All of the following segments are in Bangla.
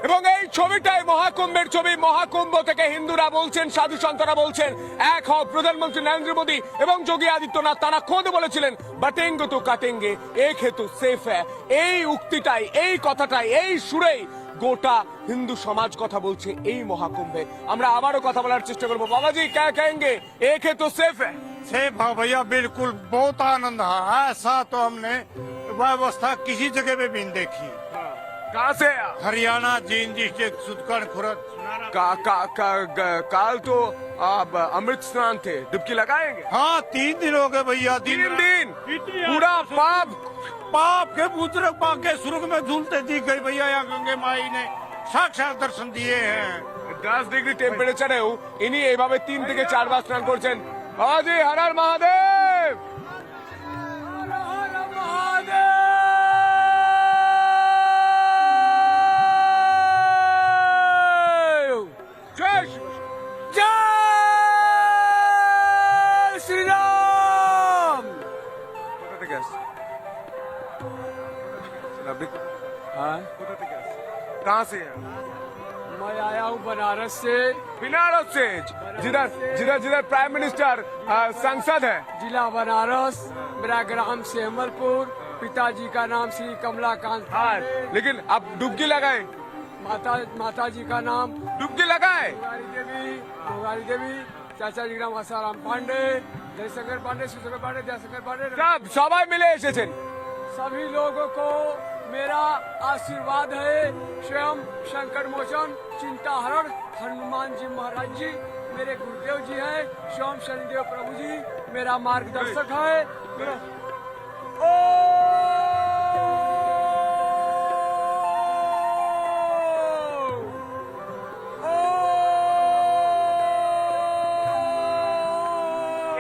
এবং এই ছবিটাই মহাকুম্ভের ছবি। মহাকুম্ভ থেকে হিন্দুরা বলছেন, সাধু সন্তরা বলছেন, এক হও। প্রধানমন্ত্রী নরেন্দ্র মোদী এবং যোগী আদিত্যনাথ তারা খোদ বলেছিলেন বাটেঙ্গে তো কাটেঙ্গে এক হেতু সেফ হ্যায়। এই উক্তিটাই, এই কথাটাই, এই সুরেই গোটা হিন্দু সমাজ কথা বলছে এই মহাকুম্ভে। আমরা আবারও কথা বলার চেষ্টা করবো। বাবাজি क्या कहेंगे, एक है तो सेफ है? सेफ है भैया, बिल्कुल बहुत आनंद है। ऐसा तो हमने व्यवस्था किसी जगह पे भी नहीं देखी। कहाँ से आप? हरियाणा जींद डिस्ट्रिक्ट सुदकन खुरद। काल तो आप अमृत स्नान थे, डुबकी लगाएंगे? हाँ 3 दिन हो गए भैया। 3 दिन पूरा पाप पाप के बुजुर्ग पाके सुर्ग में झूलते दिख गई भैया। यहाँ गंगे माई ने साक्षात दर्शन दिए हैं। 10 ডিগ্রি টেম্পারেচারেও ইনি এইভাবে 3 থেকে 4 বার স্নান করছেন। বাবাজি হর হর মহাদেব, হর হর মহাদেব। জয় জয় শ্রীরাম। কোথা থেকে আসছে? हाँ कहाँ से है? मैं आया हूँ बनारस से। बनारस से, जिधर जिधर जिधर प्राइम मिनिस्टर संसद है। जिला बनारस, मेरा ग्राम सेमलपुर, पिताजी का नाम श्री कमलाकांत हाँ, लेकिन आप डुबकी लगाए? माता जी का नाम डुबकी लगाए? गोगारी देवी, चाचा जी का नाम आसाराम पांडे, जयशंकर पांडे, शिवशंकर पांडे, जयशंकर पांडे। सब सबाई मिले এসেছেন। सभी लोगों को मेरा आशीर्वाद है। स्वयं संकट मोचन चिंता हरण हनुमान जी महाराज जी मेरे गुरुदेव जी हैं। स्वयं शनिदेव प्रभु जी मेरा मार्गदर्शक है।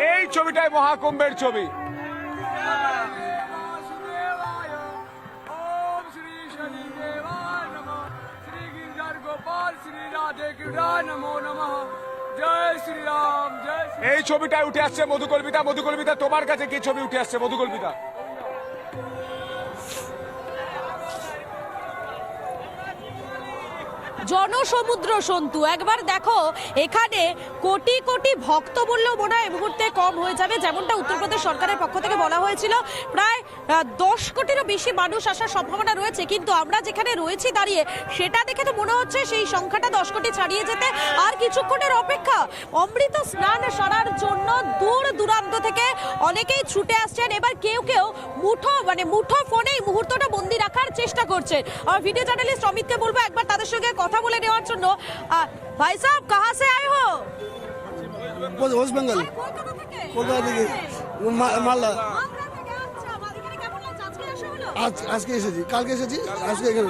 এই ছবিটাই মহাকুম্ভের ছবি। ओम श्री शनिदेवाय नमः, श्री गिरधर गोपाल श्री राधे गिरिराज नमो नमः। जय श्री राम, जय श्री। এই ছবিটাই উঠে আসছে মধুকল্পিতা। মধুকল্পিতা তোমার কাছে কি ছবি উঠে আসছে মধুকল্পিতা? জনসমুদ্র সন্তু একবার দেখো, এখানে কোটি কোটি ভক্ত বললেও মনে হয় এই মুহূর্তে কম হয়ে যাবে। যেমনটা উত্তরপ্রদেশ সরকারের পক্ষ থেকে বলা হয়েছিল, প্রায় 10 কোটিরও বেশি মানুষ আসার সম্ভাবনা রয়েছে। কিন্তু আমরা যেখানে রয়েছি দাঁড়িয়ে, সেটা দেখে তো মনে হচ্ছে সেই সংখ্যাটা 10 কোটি ছাড়িয়ে যেতে আর কিছুক্ষণের অপেক্ষা। অমৃত স্নান সারার জন্য দূর দূরান্ত থেকে অনেকেই ছুটে আসছেন। এবার কেউ কেউ মুঠো ফোনে এই মুহূর্তটা বন্দি রাখার চেষ্টা করছে। আর ভিডিও জার্নালিস্ট অমিতকে বলবো একবার তাদের সঙ্গে কথা বলে নেওয়ার জন্য। ভাই সাহেব কাহা সে আয়ে হো? ওয়েস্ট বেঙ্গল, কলকাতা থেকে। কলকাতা থেকে, মালদা। মালদা থেকে, আচ্ছা। এখানে কেমন লাগছে? আজকে আসা হলো? আজকে এসেছি, কালকে এসেছি, আজকে এখানে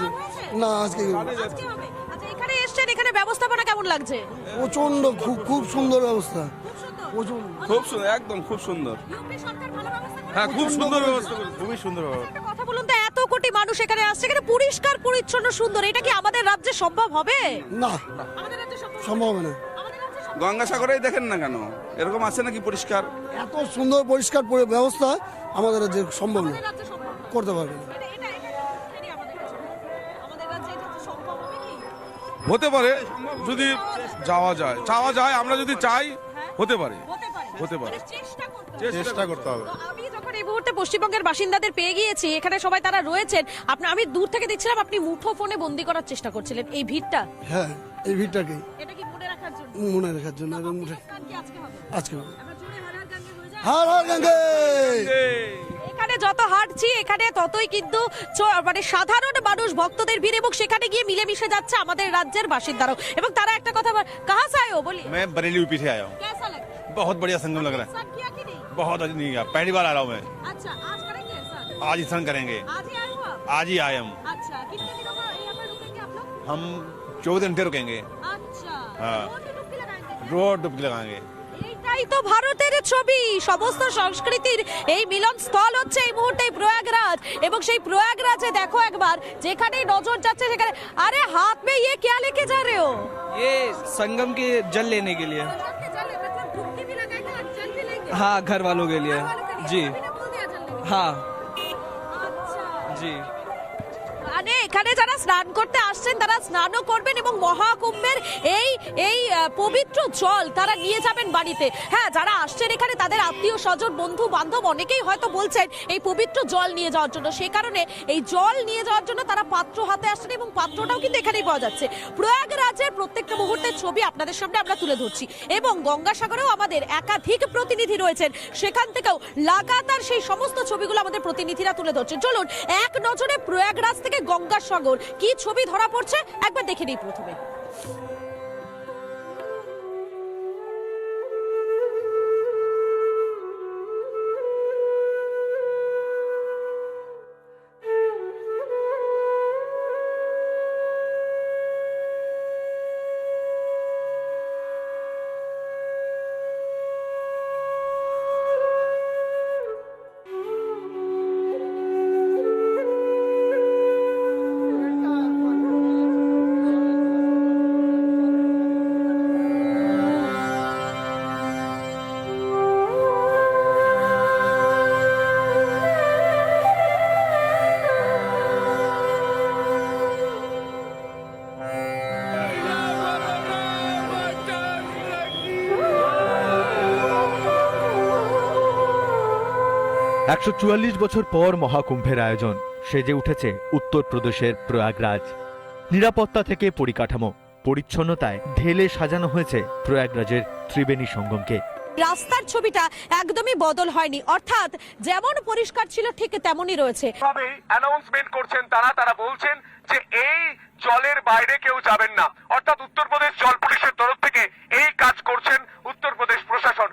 না, আজকে এখানে। আজকে হবে। আচ্ছা, এখানে এসছেন, এখানে ব্যবস্থাপনা কেমন লাগছে? প্রচন্ড, খুব সুন্দর ব্যবস্থা। খুব সুন্দর। প্রচন্ড খুব সুন্দর, একদম খুব সুন্দর। ইউপি সরকার ভালো ব্যবস্থা করেছে? হ্যাঁ, খুব সুন্দর ব্যবস্থা করেছে, খুবই সুন্দর ব্যবস্থা। একটা কথা বলুন তো, এত কোটি মানুষ এখানে আসছে, এখানে পরিষ্কার পরিচ্ছন্ন সুন্দর, এটা কি আমাদের রাজ্যে সম্ভব হবে? না, আমাদের রাজ্যে সম্ভব হবে না। আমাদের রাজ্যে সম্ভব। গঙ্গাসাগরেই দেখেন না কেন, এরকম আছে নাকি পরিষ্কার? এত সুন্দর পরিষ্কার ব্যবস্থা আমাদের রাজ্যে সম্ভব না, আমাদের রাজ্যে সম্ভব না। করতে পারবে না। এটাই আমাদের কাছে। আমাদের রাজ্যে এটা তো সম্ভব হবে কি? হতে পারে যদি যাওয়া যায়, আমরা যদি চাই হতে পারে। হতে পারে। মানে চেষ্টা করতে হবে। চেষ্টা করতে হবে। তো আমি যখন এই মুহূর্তে পশ্চিমবঙ্গের বাসিন্দাদের পেয়ে গিয়েছি, এখানে সবাই তারা রয়েছেন। আমি দূর থেকে দেখছিলাম আপনি মুঠো ফোনে বন্দি করার চেষ্টা করছিলেন এই ভিড়টা। হ্যাঁ, এই ভিড়টাকে এটা কি মনে রাখার জন্য? মনে রাখার জন্য এবং স্নান কি আজকে হবে? আজকে হবে। আমরা জোরে হর হর গঙ্গে হয়ে যায়। হর হর গঙ্গে। এখানে যত হাঁটছি, এখানে ততই কিন্তু মানে সাধারণ মানুষ, ভক্তদের ভিড়, এবং সেখানে গিয়ে মিলেমিশে যাচ্ছে আমাদের রাজ্যের বাসিন্দারাও। এবং তারা একটা কথা কাহা সে আয়ে হো বলি? मैं बरेली यूपी से आया हूँ। कैसा लगा? बहुत बढ़िया संगम लग रहा स्नान किया कि नहीं? है, बहुत नहीं किया, पहली बार आ रहा हूँ मैं। अच्छा, आज करेंगे स्नान? आज ही स्नान करेंगे, आज ही आए हो आप? आज ही आए हम। अच्छा, कितने दिनों का यहाँ पर रुकेंगे आप लोग? हम 14 घंटे रुकेंगे, अच्छा, हाँ। रोज ही डुबकी लगाएंगे? रोड डुबकी लगाएंगे। এইটাই তো ভারতের ছবি। সমস্ত সংস্কৃতির এই মিলন স্থল হচ্ছে এই মুহূর্তে প্রয়াগরাজ। এবং সেই প্রয়াগরাজে দেখো একবার, যেখানে নজর যাচ্ছে সেখানে, আরে হাত মে ये क्या लेके जा रहे हो? ये संगम के जल लेने के लिए। डुबकी भी लगाएंगे और जल भी लेंगे? हाँ, घर वालों के लिए। जी अभी ने बोल दिया जल लेंगे। हाँ अच्छा, जी। अनेक এখানে যারা স্নান করতে আসছেন তারা স্নানও করবেন এবং মহাকুম্ভের এই এই পবিত্র জল তারা নিয়ে যাবেন বাড়িতে। হ্যাঁ, যারা আসছেন এখানে তাদের আত্মীয় স্বজন বন্ধু বান্ধব অনেকেই হয়তো বলছেন এই পবিত্র জল নিয়ে যাওয়ার জন্য, সে কারণে এই জল নিয়ে যাওয়ার জন্য তারা পাত্র হাতে আসছেন এবং পাত্রটাও কিন্তু এখানেই পাওয়া যাচ্ছে। প্রয়াগরাজের প্রত্যেকটা মুহূর্তের ছবি আপনাদের সামনে আমরা তুলে ধরছি এবং গঙ্গাসাগরেও আমাদের একাধিক প্রতিনিধি রয়েছেন, সেখান থেকেও লাগাতার সেই সমস্ত ছবিগুলো আমাদের প্রতিনিধিরা তুলে ধরছেন। চলুন এক নজরে প্রয়াগরাজ থেকে গঙ্গাসাগর কি ছবি ধরা পড়ছে একবার দেখে নিই প্রথমে। একশো বছর পর মহাকুম্ভের আয়োজন সেজে উঠেছে উত্তরপ্রদেশের প্রয়াগরাজ। নিরাপত্তা থেকে পরিকাঠামো পরিচ্ছন্নতায় ঢেলে সাজানো হয়েছে প্রয়াগরাজের ত্রিবেণী সঙ্গমকে। রাস্তার ছবিটা একদমই বদল হয়নি, অর্থাৎ যেমন পরিষ্কার ছিল ঠিক তেমনই রয়েছে। ভাবে অ্যানাউন্সমেন্ট করছেন তারা বলছেন যে এই জলের বাইরে কেউ যাবেন না, অর্থাৎ উত্তরপ্রদেশ জল পুলিশের তরফ থেকে এই কাজ করছেন উত্তরপ্রদেশ প্রশাসন।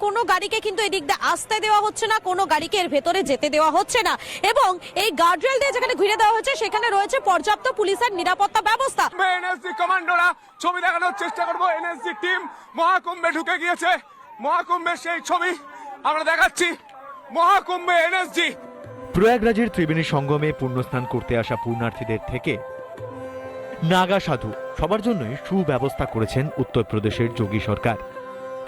কোনো গাড়িকে কিন্তু এদিক দিয়ে আসতে দেওয়া হচ্ছে না, কোনো গাড়িকে এর ভেতরে যেতে দেওয়া হচ্ছে না এবং এই গার্ডরেল দিয়ে যেখানে ঘিরে দেওয়া হচ্ছে সেখানে রয়েছে পর্যাপ্ত পুলিশের নিরাপত্তা ব্যবস্থা। এনএসজি কমান্ডোরা ছবি দেখানোর চেষ্টা করবো। এনএসজি টিম মহাকুম্ভে ঢুকে গিয়েছে, মহাকুম্ভের সেই ছবি আমরা দেখাচ্ছি। মহাকুম্ভে এনএসজি। প্রয়াগরাজের ত্রিবেণী সঙ্গমে পুণ্যস্নান করতে আসা পুণ্যার্থীদের থেকে নাগা সাধু সবার জন্যই সুব্যবস্থা করেছেন উত্তরপ্রদেশের যোগী সরকার।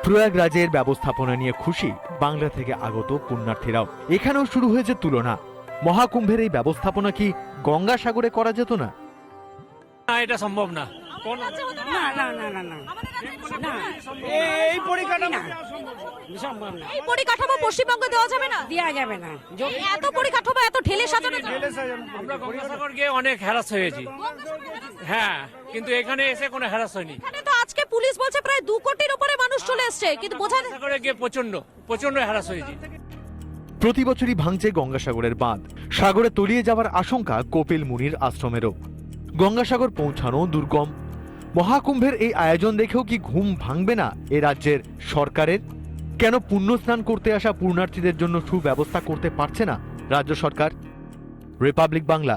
প্রয়াগরাজের ব্যবস্থাপনা নিয়ে খুশি বাংলা থেকে আগত পুণ্যার্থীরাও। এখানেও শুরু হয়েছে তুলনা। মহাকুম্ভের এই ব্যবস্থাপনা কি গঙ্গাসাগরে করা যেত না? এটা সম্ভব না। এই পরিকাঠামো এই পরিকাঠামো পশ্চিমবঙ্গে দেওয়া যাবে না, দেওয়া যাবে না। এত পরিকাঠামো এত ঢেলে সাজানো আমরা গঙ্গাসাগর গিয়ে অনেক হ্যারাস হয়েছি। হ্যাঁ, কিন্তু এখানে এসে কোনো হ্যারাস হয়নি। এখানে তো আজকে পুলিশ বলছে প্রায় 2 কোটির উপরে মানুষ চলে এসেছে, কিন্তু বোঝা গঙ্গাসাগরে গিয়ে প্রচন্ড হ্যারাস হয়েছি। প্রতি বছরই ভাঙছে গঙ্গাসাগরের বাঁধ। সাগরে তলিয়ে যাওয়ার আশঙ্কা কপিল মুনির আশ্রমেরও। গঙ্গাসাগর পৌঁছানো দুর্গম। মহাকুম্ভের এই আয়োজন দেখেও কি ঘুম ভাঙবে না এ রাজ্যের সরকারের? কেন পুণ্যস্নান করতে আসা পুণ্যার্থীদের জন্য সুব্যবস্থা করতে পারছে না রাজ্য সরকার? রিপাবলিক বাংলা।